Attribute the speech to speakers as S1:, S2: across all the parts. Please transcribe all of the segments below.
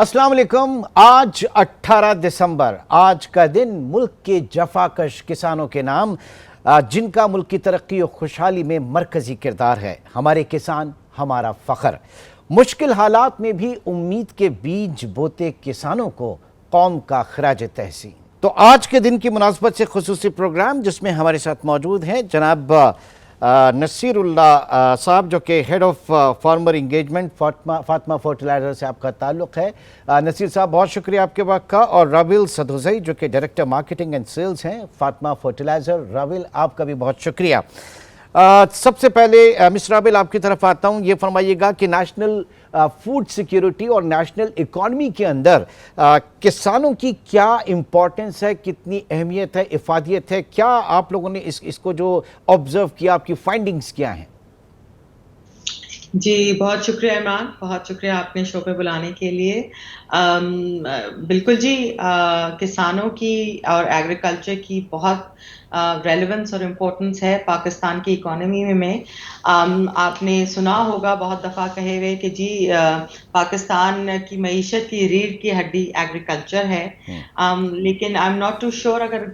S1: अस्सलाम वालेकुम। आज 18 दिसंबर, आज का दिन मुल्क के जफाकश किसानों के नाम, जिनका मुल्क की तरक्की और खुशहाली में मरकजी किरदार है। हमारे किसान हमारा फ़ख्र। मुश्किल हालात में भी उम्मीद के बीज बोते किसानों को कौम का खराज तहसीन। तो आज के दिन की मुनासबत से खुसूसी प्रोग्राम जिसमें हमारे साथ मौजूद हैं जनाब नसीरुल्लाह साहब, जो कि head of farmer engagement Fatima fertiliser से आपका ताल्लुक़ है। नसीर साहब, बहुत शुक्रिया आपके वक्त का। और राविल सदोज़ई, जो कि डायरेक्टर मार्केटिंग एंड सेल्स हैं फातिमा फर्टिलाइज़र। राविल, आपका भी बहुत शुक्रिया। सबसे पहले मिस्टर राविल, आपकी तरफ आता हूँ। ये फरमाइएगा कि नेशनल फूड सिक्योरिटी और नेशनल इकॉनमी के अंदर किसानों की क्या इम्पोर्टेंस है, कितनी अहमियत है, इफादियत है, क्या आप लोगों ने इसको जो ऑब्जर्व किया, आपकी फाइंडिंग्स क्या हैं?
S2: जी, बहुत शुक्रिया इमरान, बहुत शुक्रिया आपने शो पे बुलाने के लिए। बिल्कुल जी, किसानों की और एग्रीकल्चर की बहुत रेलेवेंस और इम्पोर्टेंस है पाकिस्तान की इकोनॉमी में। आपने सुना होगा बहुत दफ़ा कहे हुए कि जी पाकिस्तान की मईशत की रीढ़ की हड्डी एग्रीकल्चर है। लेकिन I am not too sure अगर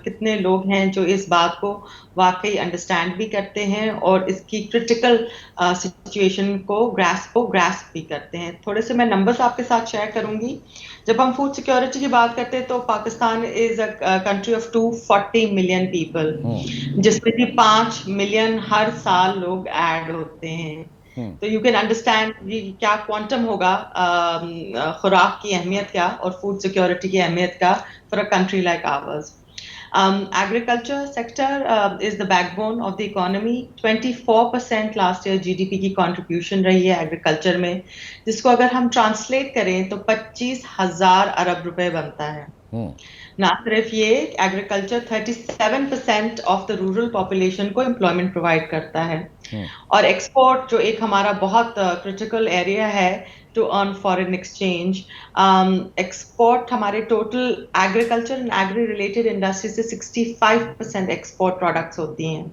S2: कितने लोग हैं जो इस बात को वाकई अंडरस्टैंड भी करते हैं और इसकी क्रिटिकल सिचुएशन को ग्रास्प भी करते हैं। थोड़े से मैं नंबर्स आपके साथ शेयर करूंगी। जब हम फूड सिक्योरिटी की बात करते हैं तो Pakistan is a country of 240 million people, जिसमें भी 5 मिलियन हर साल लोग ऐड होते हैं। तो यू कैन अंडरस्टैंड क्या क्वांटम होगा खुराक की अहमियत का और फूड सिक्योरिटी की अहमियत का for a country like ours. Agriculture sector is the backbone of the economy. 24% last year GDP की contribution रही है agriculture में, जिसको अगर हम translate करें तो 25,000 अरब रुपए बनता है। ना सिर्फ ये, agriculture 37% of the rural population को employment provide करता है। और export जो एक हमारा बहुत critical area है to earn foreign exchange, export हमारे total agriculture and agri related industry से 65% export products होती हैं।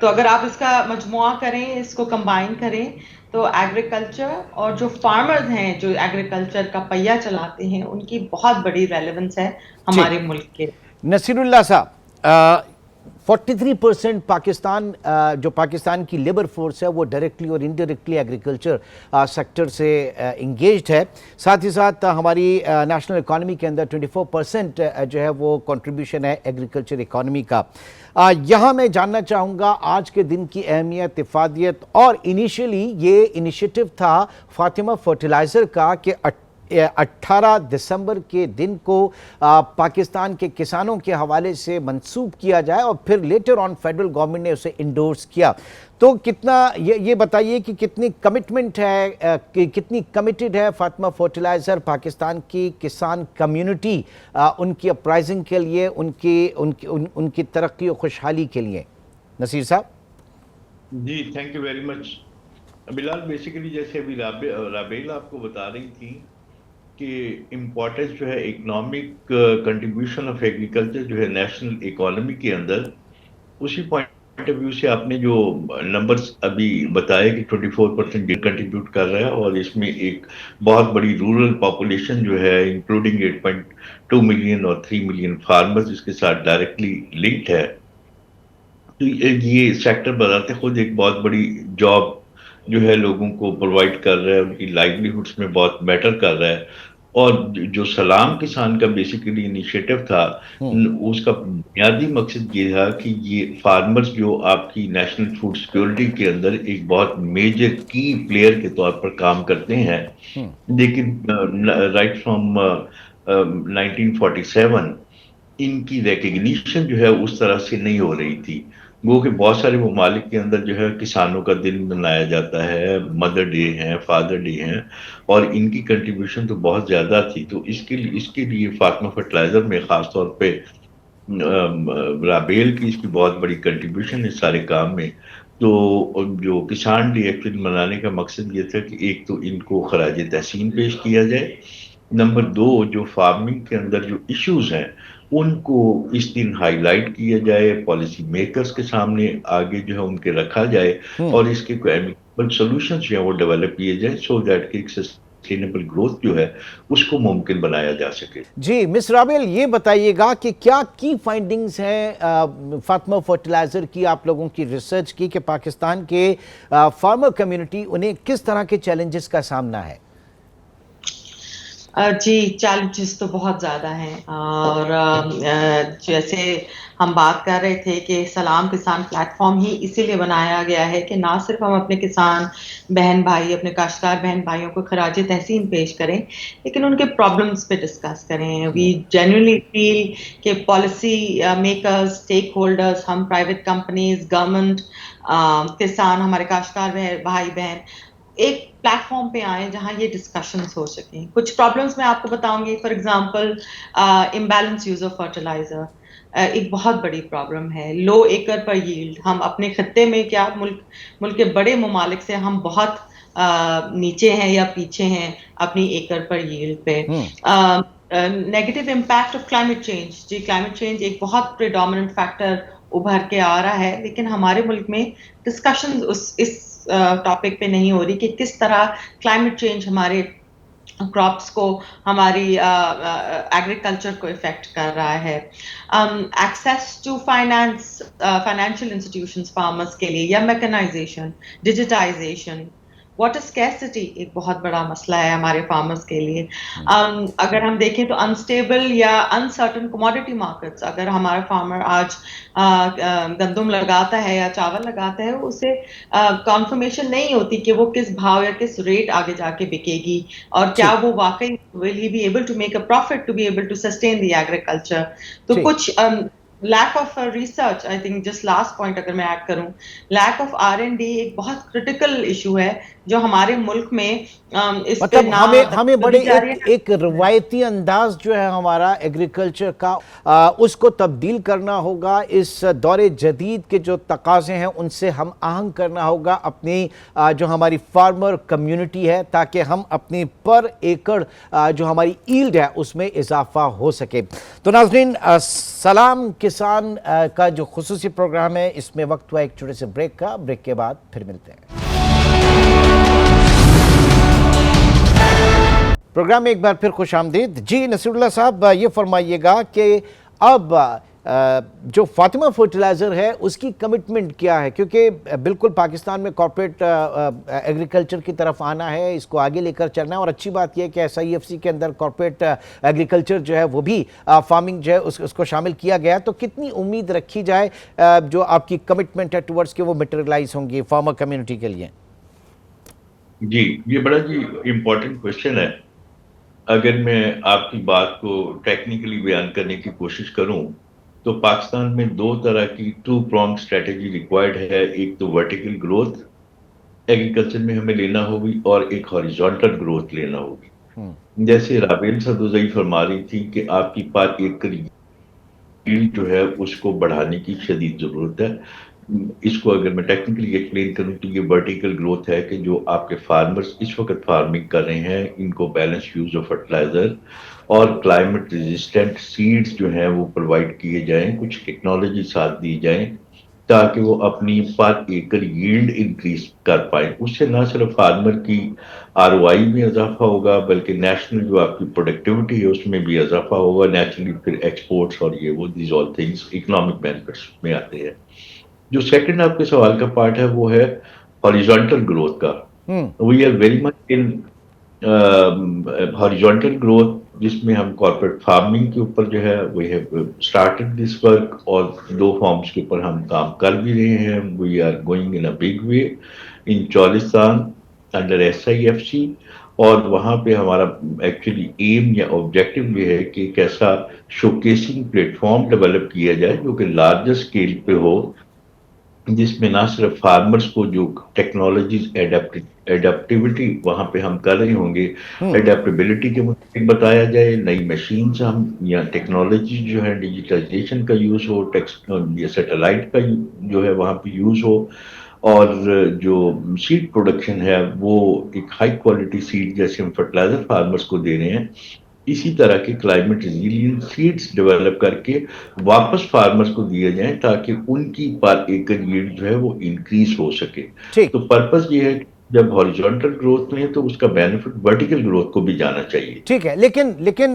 S2: तो अगर आप इसका मजमुआ करें, इसको कंबाइन करें, तो एग्रीकल्चर और जो फार्मर्स हैं जो एग्रीकल्चर का पहिया चलाते हैं, उनकी बहुत बड़ी रेलेवेंस है हमारे मुल्क के।
S1: नसीरुल्लाह साहब, 43% पाकिस्तान जो पाकिस्तान की लेबर फोर्स है वो डायरेक्टली और इनडायरेक्टली एग्रीकल्चर सेक्टर से इंगेज्ड है। साथ ही साथ हमारी नेशनल इकॉनमी के अंदर 24% जो है वो कंट्रीब्यूशन है एग्रीकल्चर इकॉनमी का। यहाँ मैं जानना चाहूँगा आज के दिन की अहमियत, इफादियत, और इनिशियली ये इनिशिएटिव था फातिमा फर्टिलाइज़र का कि 18 दिसंबर के दिन को पाकिस्तान के किसानों के हवाले से मंसूब किया जाए और फिर लेटर ऑन फेडरल गवर्नमेंट ने उसे इंडोर्स किया। तो कितना ये बताइए कि कितनी कमिटमेंट है, कि कितनी कमिटेड है फातिमा फर्टिलाइज़र पाकिस्तान की किसान कम्युनिटी उनकी अपराइजिंग के लिए, उनकी तरक्की और खुशहाली के लिए? Nasir sahab
S3: ji, thank you very much. Bilal, basically जैसे अभी राबेल आपको बता रही थी कि इम्पोर्टेंस जो है इकोनॉमिक कंट्रीब्यूशन ऑफ एग्रीकल्चर जो है नेशनल इकोनॉमी के अंदर, उसी पॉइंट ऑफ व्यू से आपने जो नंबर्स अभी बताए कि 24% कंट्रीब्यूट कर रहा है और इसमें एक बहुत बड़ी रूरल पॉपुलेशन जो है इंक्लूडिंग 8.2 मिलियन और 3 मिलियन फार्मर्स इसके साथ डायरेक्टली लिंक्ड है। तो ये सेक्टर बताते खुद एक बहुत बड़ी जॉब जो है लोगों को प्रोवाइड कर रहा है, उनकी लाइवलीहुड्स में बहुत मैटर कर रहा है। और जो सलाम किसान का बेसिकली इनिशिएटिव था, उसका बुनियादी मकसद ये था कि ये फार्मर्स जो आपकी नेशनल फूड सिक्योरिटी के अंदर एक बहुत मेजर की प्लेयर के तौर पर काम करते हैं, लेकिन राइट फ्रॉम 1947 इनकी रिकग्निशन जो है उस तरह से नहीं हो रही थी। वो कि बहुत सारे ममालिक के अंदर जो है किसानों का दिन मनाया जाता है, मदर डे है, फादर डे है, और इनकी कंट्रीब्यूशन तो बहुत ज़्यादा थी। तो इसके लिए फातिमा फर्टिलाइज़र में ख़ास तौर पे राबेल की इसकी बहुत बड़ी कंट्रीब्यूशन है सारे काम में। तो जो किसान डे एक्चुअली मनाने का मकसद ये था कि एक तो इनको खराज तहसीन पेश किया जाए, नंबर 2 जो फार्मिंग के अंदर जो इश्यूज हैं उनको इस दिन हाईलाइट किया जाए, पॉलिसी मेकर्स के सामने आगे जो है उनके रखा जाए और इसके कोई एमिकेबल सॉल्यूशंस जो है वो डेवलप किए जाए, सो दैट कि एक सस्टेनेबल ग्रोथ जो है उसको मुमकिन बनाया जा सके।
S1: जी मिस राबेल, ये बताइएगा कि क्या की फाइंडिंग्स हैं फातिमा फर्टिलाइज़र की, आप लोगों की रिसर्च की, कि पाकिस्तान के फार्मर कम्युनिटी उन्हें किस तरह के चैलेंजेस का सामना है?
S2: जी, चैलेंजेस तो बहुत ज़्यादा हैं और जैसे हम बात कर रहे थे कि सलाम किसान प्लेटफ़ॉर्म ही इसीलिए बनाया गया है कि ना सिर्फ़ हम अपने किसान बहन-भाई, अपने काश्तकार बहन-भाइयों को खराज तहसीन पेश करें, लेकिन उनके प्रॉब्लम्स पे डिस्कस करें। वी जेन्युइनली फील कि पॉलिसी मेकर्स, स्टेक होल्डर्स, हम प्राइवेट कंपनीज़, गवर्नमेंट, किसान, हमारे काश्तकार भाई-बहन एक प्लेटफॉर्म पे आए जहां ये डिस्कशंस हो सकें। कुछ प्रॉब्लम्स मैं आपको बताऊंगी, for example imbalance use of fertilizer एक बहुत बड़ी प्रॉब्लम है। लो एकर पर यील्ड, हम अपने खत्ते में क्या मुल्क के बड़े ममालिक से हम बहुत नीचे हैं या पीछे हैं अपनी एकर पर यील्ड पे। Negative impact of climate change, जी क्लाइमेट चेंज एक बहुत प्रेडोमिनेंट फैक्टर उभर के आ रहा है, लेकिन हमारे मुल्क में डिस्कशन इस टॉपिक पे नहीं हो रही कि किस तरह क्लाइमेट चेंज हमारे क्रॉप्स को, हमारी एग्रीकल्चर को इफेक्ट कर रहा है। Access to financial institutions farmers के लिए, या मैकेनाइजेशन, डिजिटाइजेशन, वाटर स्कैर्सिटी एक बहुत बड़ा मसला है हमारे फार्मर्स के लिए। अगर हम देखें तो अनस्टेबल या अनसर्टन कमोडिटी मार्केट्स, अगर हमारा फार्मर आज गंदम लगाता है या चावल लगाता है, उसे कॉन्फर्मेशन नहीं होती कि वो किस भाव या किस रेट आगे जाके बिकेगी, और क्या वो वाकई will he be able to make a profit to be able to sustain the agriculture. तो कुछ lack of research, I think just last point अगर मैं ऐड करूं, लैक ऑफ R&D एक बहुत क्रिटिकल इशू है जो हमारे मुल्क में इस पे
S1: मतलब
S2: ना
S1: हमें बड़े एक रवायती अंदाज जो है हमारा एग्रीकल्चर का, उसको तब्दील करना होगा। इस दौरे जदीद के जो तकाज़े हैं उनसे हम आहंग करना होगा अपनी जो हमारी फार्मर कम्युनिटी है, ताकि हम अपनी पर एकड़ जो हमारी ईल्ड है उसमें इजाफा हो सके। तो नाज़रीन, सलाम किसान का जो खुसूसी प्रोग्राम है, इसमें वक्त हुआ एक छोटे से ब्रेक का। ब्रेक के बाद फिर मिलते हैं। प्रोग्राम में एक बार फिर खुश आमदीद। जी नसीरुल्लाह साहब, ये फरमाइएगा कि अब जो फातिमा फर्टिलाइज़र है उसकी कमिटमेंट क्या है, क्योंकि बिल्कुल पाकिस्तान में कॉर्पोरेट एग्रीकल्चर की तरफ आना है, इसको आगे लेकर चलना है। और अच्छी बात यह है कि SIFC के अंदर कॉर्पोरेट एग्रीकल्चर जो है वो भी फार्मिंग जो है उसको शामिल किया गया है। तो कितनी उम्मीद रखी जाए जो आपकी कमिटमेंट है टुवर्ड्स के वो मटेरियलाइज होंगी फार्मर कम्युनिटी के लिए?
S3: जी, ये बड़ा जी इम्पोर्टेंट क्वेश्चन है। अगर मैं आपकी बात को टेक्निकली बयान करने की कोशिश करूं तो पाकिस्तान में दो तरह की टू प्रॉन्ग स्ट्रेटेजी रिक्वायर्ड है। एक तो वर्टिकल ग्रोथ एग्रीकल्चर में हमें लेना होगी और एक हॉरिजॉन्टल ग्रोथ लेना होगी। जैसे राबेल सदुज़ई फरमा रही थी कि आपकी पर एकड़ यील्ड जो है उसको बढ़ाने की शदीद ज़रूरत है। इसको अगर मैं टेक्निकली एक्सप्लेन करूं तो ये वर्टिकल ग्रोथ है कि जो आपके फार्मर्स इस वक्त फार्मिंग कर रहे हैं, इनको बैलेंस यूज ऑफ फर्टिलाइजर और क्लाइमेट रेजिस्टेंट सीड्स जो हैं वो प्रोवाइड किए जाएं, कुछ टेक्नोलॉजी साथ दी जाए ताकि वो अपनी पर एकड़ यील्ड इंक्रीज कर पाए। उससे ना सिर्फ फार्मर की ROI में इजाफा होगा बल्कि नेशनल जो आपकी प्रोडक्टिविटी है उसमें भी इजाफा होगा। नेचुरली फिर एक्सपोर्ट्स और ये वो these all things economic benefits में आते हैं। जो सेकंड आपके सवाल का पार्ट है वो है हॉरिजॉन्टल ग्रोथ का। We are very much in horizontal growth, जिसमें हम कॉर्पोरेट फार्मिंग के ऊपर जो है we have started this work और दो फॉर्म्स के ऊपर हम काम कर भी रहे हैं। We are going in a big way in Cholistan under SIFC, और वहाँ पे हमारा एक्चुअली एम या ऑब्जेक्टिव ये है कि एक ऐसा शोकेसिंग प्लेटफॉर्म डेवलप किया जाए जो कि लार्जर स्केल पे हो, जिसमें ना सिर्फ फार्मर्स को जो टेक्नोलॉजीज एडेप्टिविटी वहां पे हम कर रहे होंगे, एडेप्टेबिलिटी के मुताबिक बताया जाए, नई मशीन हम या टेक्नोलॉजी जो है डिजिटाइजेशन का यूज हो, या सैटेलाइट का जो है वहां पे यूज हो, और जो सीड प्रोडक्शन है वो एक हाई क्वालिटी सीड जैसे हम फर्टिलाइजर फार्मर्स को दे रहे हैं, इसी तरह के क्लाइमेट रेजिलिएंट सीड्स डेवलप करके वापस फार्मर्स को दिए जाएं ताकि उनकी पर एकड़ यील्ड जो है वो इंक्रीज हो सके। तो पर्पस ये है जब हॉरिजॉन्टल ग्रोथ में है तो उसका बेनिफिट वर्टिकल ग्रोथ को भी जाना चाहिए।
S1: ठीक है, लेकिन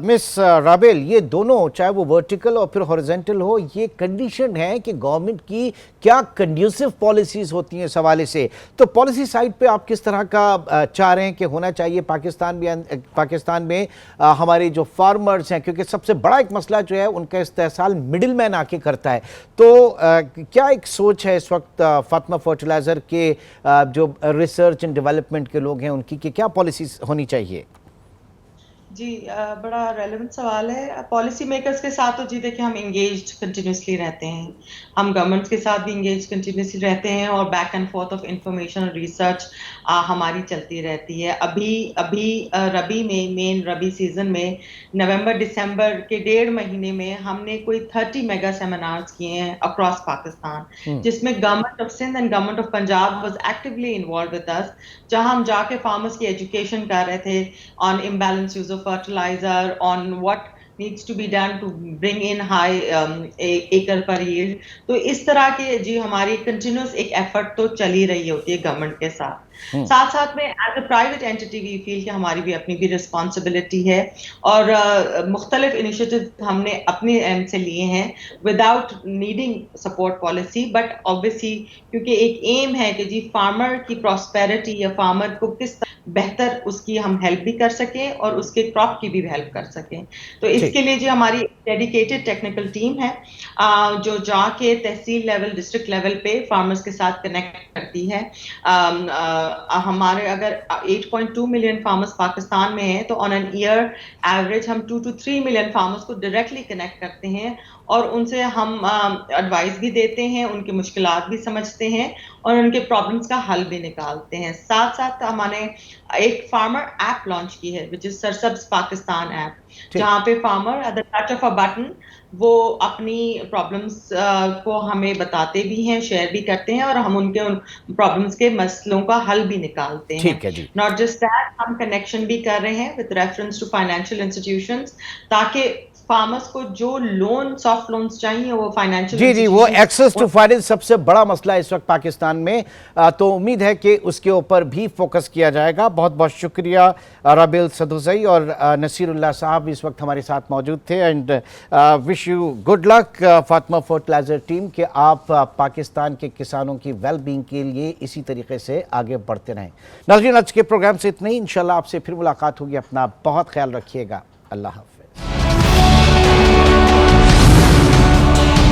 S1: मिस राबेल, ये दोनों चाहे वो वर्टिकल और फिर हॉरिजॉन्टल हो, ये कंडीशन है कि गवर्नमेंट की क्या कंड्यूसिव पॉलिसीज होती हैं इस हवाले से। तो पॉलिसी साइड पे आप किस तरह का चाह रहे हैं कि होना चाहिए पाकिस्तान में हमारे जो फार्मर्स हैं, क्योंकि सबसे बड़ा एक मसला जो है उनका इस्तेहसाल मिडिल मैन आके करता है। तो क्या एक सोच है इस वक्त फातिमा फर्टिलाइज़र के जो रिसर्च एंड डेवलपमेंट के लोग हैं उनकी, कि क्या पॉलिसीज होनी चाहिए?
S2: जी बड़ा रेलेवेंट सवाल है। पॉलिसी मेकर्स के साथ तो जी देखिए हम इंगेज्ड कंटिन्यूसली रहते हैं, हम गवर्नमेंट्स के साथ भी इंगेज कंटिन्यूसली रहते हैं और back and fourth of information और रिसर्च हमारी चलती रहती है। अभी रबी में, मेन रबी सीजन में नवंबर दिसंबर के 1.5 महीने में हमने कोई 30 मेगा सेमिनार्स किए हैं अक्रॉस पाकिस्तान, जिसमें government of Sindh and government of Punjab was actively involve with us, जहां हम जाके फार्मर्स की एजुकेशन कर रहे थे on imbalance use of fertilizer, on what needs to be done to bring in high acre per yield। तो इस तरह के जी हमारी कंटिन्यूस एक एफर्ट तो चली रही होती है गवर्नमेंट के साथ। साथ साथ में as a private entity we feel कि हमारी भी अपनी भी रिस्पॉन्सिबिलिटी है और मुख्तलिफ इनिशिएटिव हमने अपने एंड से लिए हैं without needing support policy, but obviously क्योंकि एक एम है कि जी फार्मर की प्रॉस्पेरिटी या फार्मर को किस बेहतर उसकी हम हेल्प भी कर सकें और उसके क्रॉप की भी हेल्प कर सकें। तो इसके लिए जी हमारी डेडिकेटेड टेक्निकल टीम है जो जाके तहसील लेवल, डिस्ट्रिक्ट लेवल पे फार्मर्स के साथ कनेक्ट करती है। हमारे अगर 8.2 मिलियन फार्मर्स पाकिस्तान में हैं तो ऑन एन ईयर एवरेज हम 2 to 3 मिलियन फार्मर्स को डायरेक्टली कनेक्ट करते हैं और उनसे हम एडवाइस भी देते हैं, उनकी मुश्किलात भी समझते हैं और उनके प्रॉब्लम्स का हल भी निकालते हैं। साथ साथ हमने एक फार्मर ऐप लॉन्च की है विच इज सरसब्ज पाकिस्तान ऐप, जहाँ पे farmer at the touch of a button वो अपनी प्रॉब्लम्स को हमें बताते भी हैं, शेयर भी करते हैं और हम उनके उन प्रॉब्लम्स के मसलों का हल भी निकालते हैं।
S1: ठीक है जी।
S2: नॉट जस्ट दैट, हम कनेक्शन भी कर रहे हैं with reference to financial institutions, ताकि फार्मर्स को जो लोन, सॉफ्ट लोन्स चाहिए वो फाइनेंशियल
S1: जी, वो एक्सेस टू फाइनेंस सबसे बड़ा मसला है इस वक्त पाकिस्तान में। तो उम्मीद है कि उसके ऊपर भी फोकस किया जाएगा। बहुत बहुत शुक्रिया राबेल सदुसई और नसीरुल्लाह साहब इस वक्त हमारे साथ मौजूद थे। And wish you good luck Fatima fertiliser team कि आप पाकिस्तान के किसानों की वेल बीइंग के लिए इसी तरीके से आगे बढ़ते रहें। नाज़रीन, आज के प्रोग्राम से इतना ही, इंशाल्लाह आपसे फिर मुलाकात होगी। अपना बहुत ख्याल रखिएगा। अल्लाह हाफ़िज़।